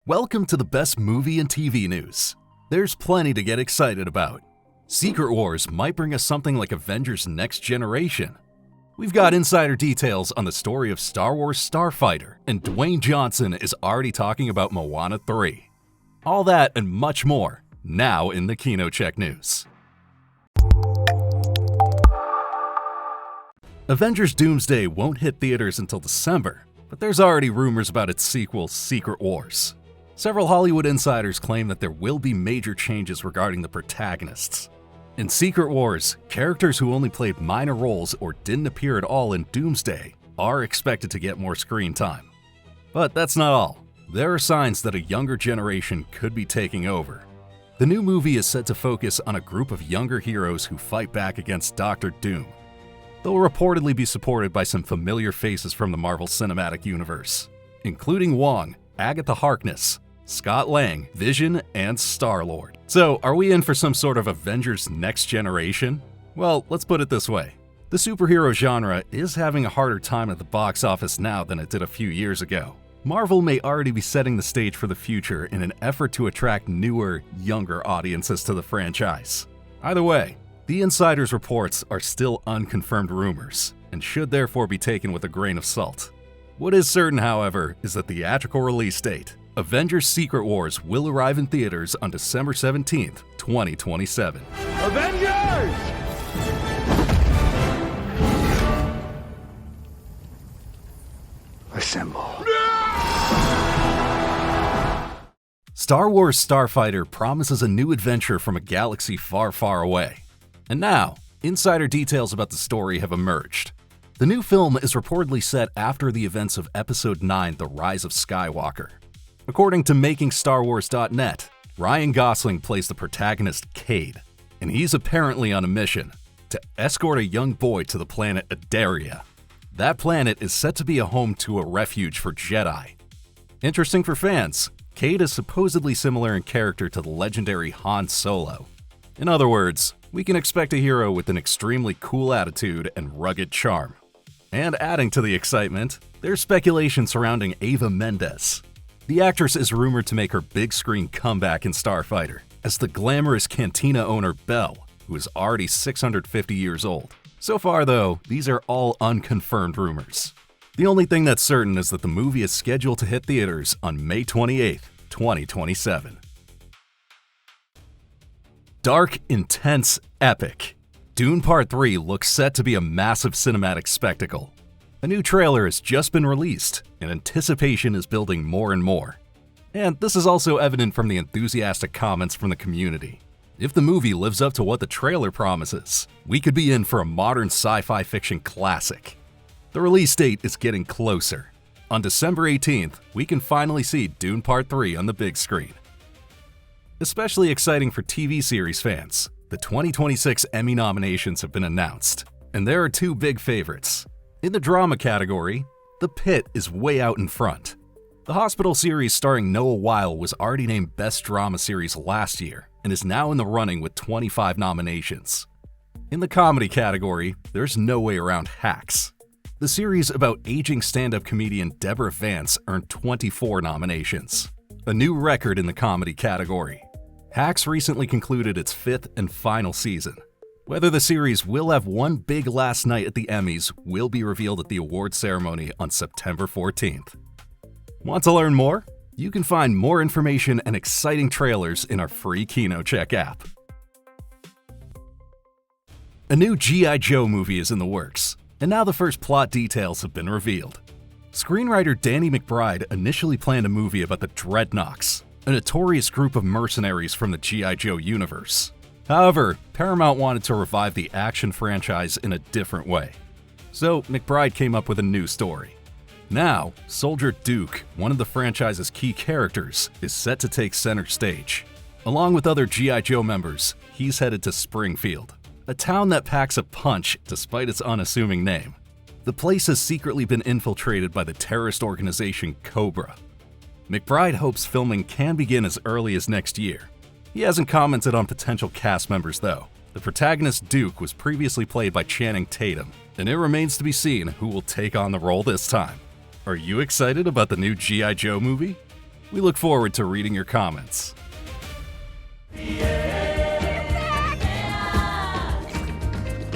Welcome to the best movie and TV news. There's plenty to get excited about. Secret Wars might bring us something like Avengers Next Generation. We've got insider details on the story of Star Wars Starfighter, and Dwayne Johnson is already talking about Moana 3. All that and much more, now in the KinoCheck news. Avengers Doomsday won't hit theaters until December, but there's already rumors about its sequel, Secret Wars. Several Hollywood insiders claim that there will be major changes regarding the protagonists. In Secret Wars, characters who only played minor roles or didn't appear at all in Doomsday are expected to get more screen time. But that's not all. There are signs that a younger generation could be taking over. The new movie is set to focus on a group of younger heroes who fight back against Dr. Doom. They'll reportedly be supported by some familiar faces from the Marvel Cinematic Universe, including Wong, Agatha Harkness, Scott Lang, Vision, and Star-Lord. So, are we in for some sort of Avengers Next Generation? Well, let's put it this way. The superhero genre is having a harder time at the box office now than it did a few years ago. Marvel may already be setting the stage for the future in an effort to attract newer, younger audiences to the franchise. Either way, the insiders' reports are still unconfirmed rumors, and should therefore be taken with a grain of salt. What is certain, however, is the theatrical release date. Avengers Secret Wars will arrive in theaters on December 17th, 2027. Avengers! Assemble. Star Wars Starfighter promises a new adventure from a galaxy far, far away. And now, insider details about the story have emerged. The new film is reportedly set after the events of Episode 9, The Rise of Skywalker. According to MakingStarWars.net, Ryan Gosling plays the protagonist Cade, and he's apparently on a mission to escort a young boy to the planet Adaria. That planet is set to be a home to a refuge for Jedi. Interesting for fans, Cade is supposedly similar in character to the legendary Han Solo. In other words, we can expect a hero with an extremely cool attitude and rugged charm. And adding to the excitement, there's speculation surrounding Eva Mendes. The actress is rumored to make her big screen comeback in Starfighter as the glamorous cantina owner Belle, who is already 650 years old. So far, though, these are all unconfirmed rumors. The only thing that's certain is that the movie is scheduled to hit theaters on May 28, 2027. Dark, intense, epic. Dune Part 3 looks set to be a massive cinematic spectacle. A new trailer has just been released, and anticipation is building more and more. And this is also evident from the enthusiastic comments from the community. If the movie lives up to what the trailer promises, we could be in for a modern sci-fi fiction classic. The release date is getting closer. On December 18th, we can finally see Dune Part 3 on the big screen. Especially exciting for TV series fans, the 2026 Emmy nominations have been announced, and there are two big favorites. In the drama category, The Pit is way out in front. The hospital series starring Noah Weil was already named Best Drama Series last year and is now in the running with 25 nominations. In the comedy category, there's no way around Hacks. The series about aging stand-up comedian Deborah Vance earned 24 nominations, a new record in the comedy category. Hacks recently concluded its 5th and final season. Whether the series will have one big last night at the Emmys will be revealed at the awards ceremony on September 14th. Want to learn more? You can find more information and exciting trailers in our free KinoCheck app. A new G.I. Joe movie is in the works, and now the first plot details have been revealed. Screenwriter Danny McBride initially planned a movie about the Dreadnoks, a notorious group of mercenaries from the G.I. Joe universe. However, Paramount wanted to revive the action franchise in a different way. So McBride came up with a new story. Now, Soldier Duke, one of the franchise's key characters, is set to take center stage. Along with other G.I. Joe members, he's headed to Springfield, a town that packs a punch despite its unassuming name. The place has secretly been infiltrated by the terrorist organization Cobra. McBride hopes filming can begin as early as next year. He hasn't commented on potential cast members though. The protagonist Duke was previously played by Channing Tatum, and it remains to be seen who will take on the role this time. Are you excited about the new G.I. Joe movie? We look forward to reading your comments.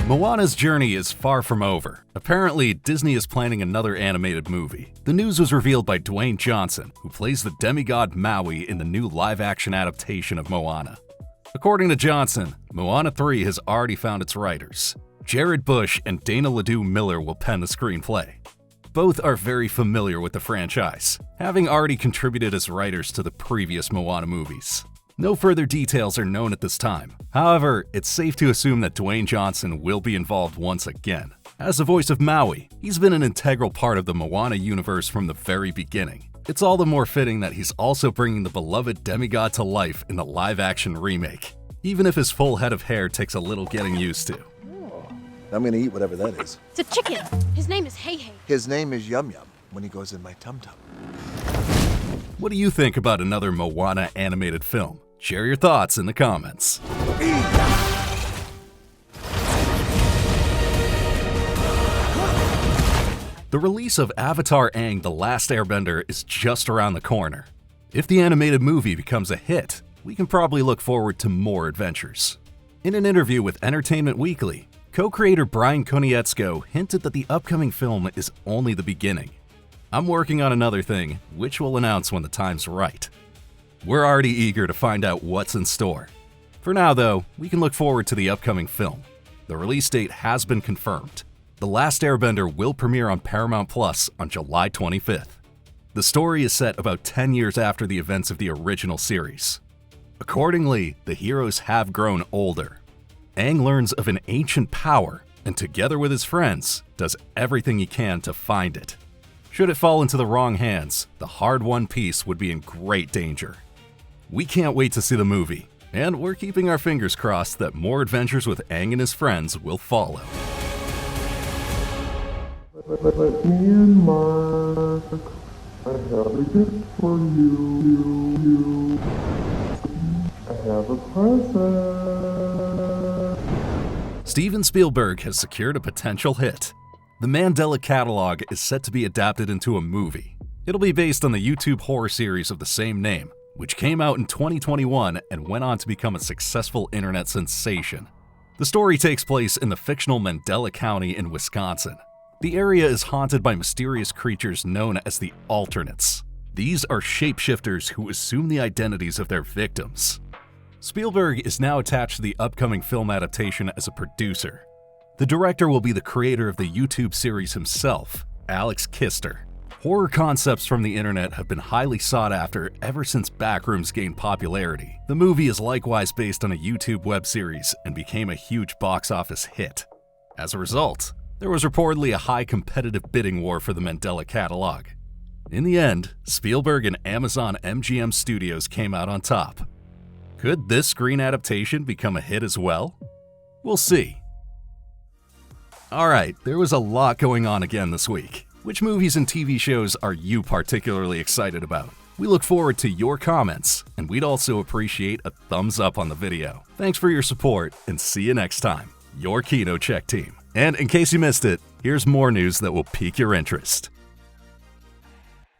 Moana's journey is far from over. Apparently, Disney is planning another animated movie. The news was revealed by Dwayne Johnson, who plays the demigod Maui in the new live-action adaptation of Moana. According to Johnson, Moana 3 has already found its writers. Jared Bush and Dana Ledoux Miller will pen the screenplay. Both are very familiar with the franchise, having already contributed as writers to the previous Moana movies. No further details are known at this time. However, it's safe to assume that Dwayne Johnson will be involved once again. As the voice of Maui, he's been an integral part of the Moana universe from the very beginning. It's all the more fitting that he's also bringing the beloved demigod to life in the live-action remake, even if his full head of hair takes a little getting used to. I'm gonna eat whatever that is. It's a chicken. His name is Hey Hey. His name is Yum Yum when he goes in my tum-tum. What do you think about another Moana animated film? Share your thoughts in the comments. The release of Avatar: Aang, The Last Airbender is just around the corner. If the animated movie becomes a hit, we can probably look forward to more adventures. In an interview with Entertainment Weekly, co-creator Brian Konietzko hinted that the upcoming film is only the beginning. I'm working on another thing, which we'll announce when the time's right. We're already eager to find out what's in store. For now, though, we can look forward to the upcoming film. The release date has been confirmed. The Last Airbender will premiere on Paramount Plus on July 25th. The story is set about 10 years after the events of the original series. Accordingly, the heroes have grown older. Aang learns of an ancient power, and together with his friends, does everything he can to find it. Should it fall into the wrong hands, the hard-won piece would be in great danger. We can't wait to see the movie, and we're keeping our fingers crossed that more adventures with Aang and his friends will follow. Let me in, Mark. I have a gift for you. I have a present. Steven Spielberg has secured a potential hit. The Mandela Catalogue is set to be adapted into a movie. It'll be based on the YouTube horror series of the same name, which came out in 2021 and went on to become a successful internet sensation. The story takes place in the fictional Mandela County in Wisconsin. The area is haunted by mysterious creatures known as the Alternates. These are shapeshifters who assume the identities of their victims. Spielberg is now attached to the upcoming film adaptation as a producer. The director will be the creator of the YouTube series himself, Alex Kister. Horror concepts from the internet have been highly sought after ever since Backrooms gained popularity. The movie is likewise based on a YouTube web series and became a huge box office hit. As a result, there was reportedly a high competitive bidding war for the Mandela Catalogue. In the end, Spielberg and Amazon MGM Studios came out on top. Could this screen adaptation become a hit as well? We'll see. Alright, there was a lot going on again this week. Which movies and TV shows are you particularly excited about? We look forward to your comments, and we'd also appreciate a thumbs up on the video. Thanks for your support, and see you next time. Your KinoCheck team. And in case you missed it, here's more news that will pique your interest.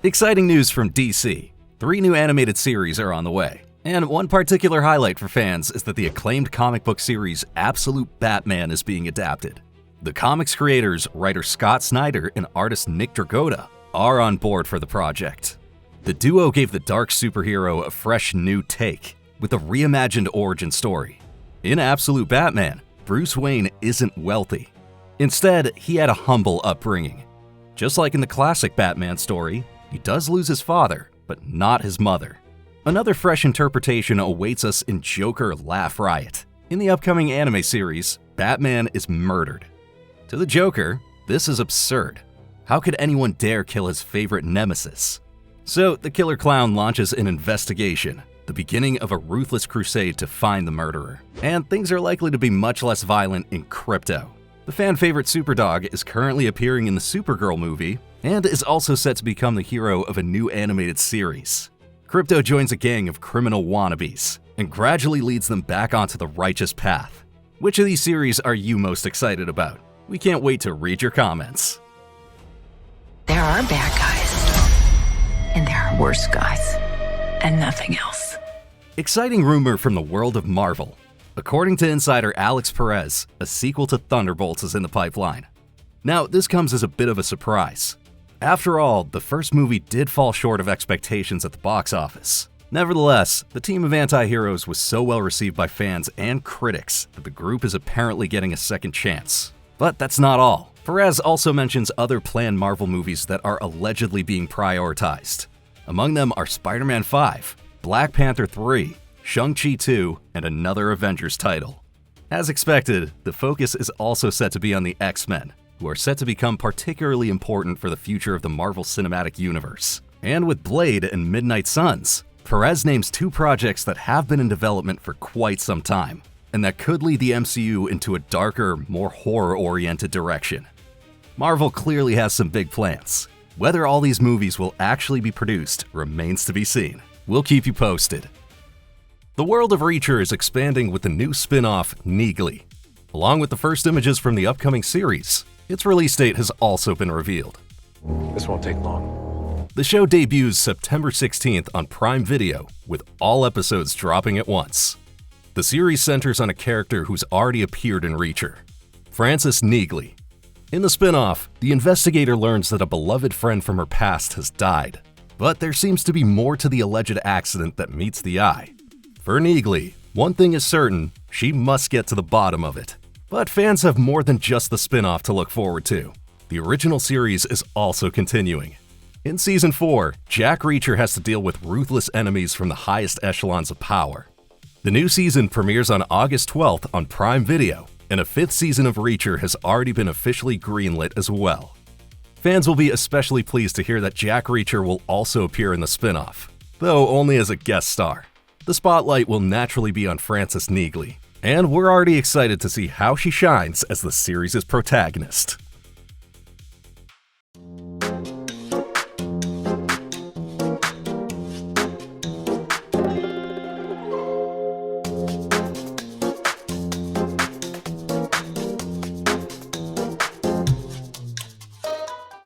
Exciting news from DC. 3 new animated series are on the way. And one particular highlight for fans is that the acclaimed comic book series Absolute Batman is being adapted. The comics creators, writer Scott Snyder and artist Nick Dragotta, are on board for the project. The duo gave the dark superhero a fresh new take, with a reimagined origin story. In Absolute Batman, Bruce Wayne isn't wealthy. Instead, he had a humble upbringing. Just like in the classic Batman story, he does lose his father, but not his mother. Another fresh interpretation awaits us in Joker Laugh Riot. In the upcoming anime series, Batman is murdered. To the Joker, this is absurd. How could anyone dare kill his favorite nemesis? So the killer clown launches an investigation, the beginning of a ruthless crusade to find the murderer. And things are likely to be much less violent in Crypto. The fan favorite Superdog is currently appearing in the Supergirl movie and is also set to become the hero of a new animated series. Crypto joins a gang of criminal wannabes and gradually leads them back onto the righteous path. Which of these series are you most excited about? We can't wait to read your comments. There are bad guys, and there are worse guys. and nothing else. Exciting rumor from the world of Marvel. According to insider Alex Perez, a sequel to Thunderbolts is in the pipeline. Now, this comes as a bit of a surprise. After all, the first movie did fall short of expectations at the box office. Nevertheless, the team of anti-heroes was so well received by fans and critics that the group is apparently getting a second chance. But that's not all. Perez also mentions other planned Marvel movies that are allegedly being prioritized. Among them are Spider-Man 5, Black Panther 3, Shang-Chi 2, and another Avengers title. As expected, the focus is also set to be on the X-Men, who are set to become particularly important for the future of the Marvel Cinematic Universe. And with Blade and Midnight Suns, Perez names two projects that have been in development for quite some time, and that could lead the MCU into a darker, more horror-oriented direction. Marvel clearly has some big plans. Whether all these movies will actually be produced remains to be seen. We'll keep you posted. The world of Reacher is expanding with the new spin-off, Neagley. Along with the first images from the upcoming series, its release date has also been revealed. This won't take long. The show debuts September 16th on Prime Video, with all episodes dropping at once. The series centers on a character who's already appeared in Reacher, Frances Neagley. In the spin-off, the investigator learns that a beloved friend from her past has died, but there seems to be more to the alleged accident that meets the eye. For Neagley, one thing is certain, she must get to the bottom of it. But fans have more than just the spin-off to look forward to. The original series is also continuing. In Season 4, Jack Reacher has to deal with ruthless enemies from the highest echelons of power. The new season premieres on August 12th on Prime Video, and a fifth season of Reacher has already been officially greenlit as well. Fans will be especially pleased to hear that Jack Reacher will also appear in the spin-off, though only as a guest star. The spotlight will naturally be on Frances Neagley, and we're already excited to see how she shines as the series' protagonist.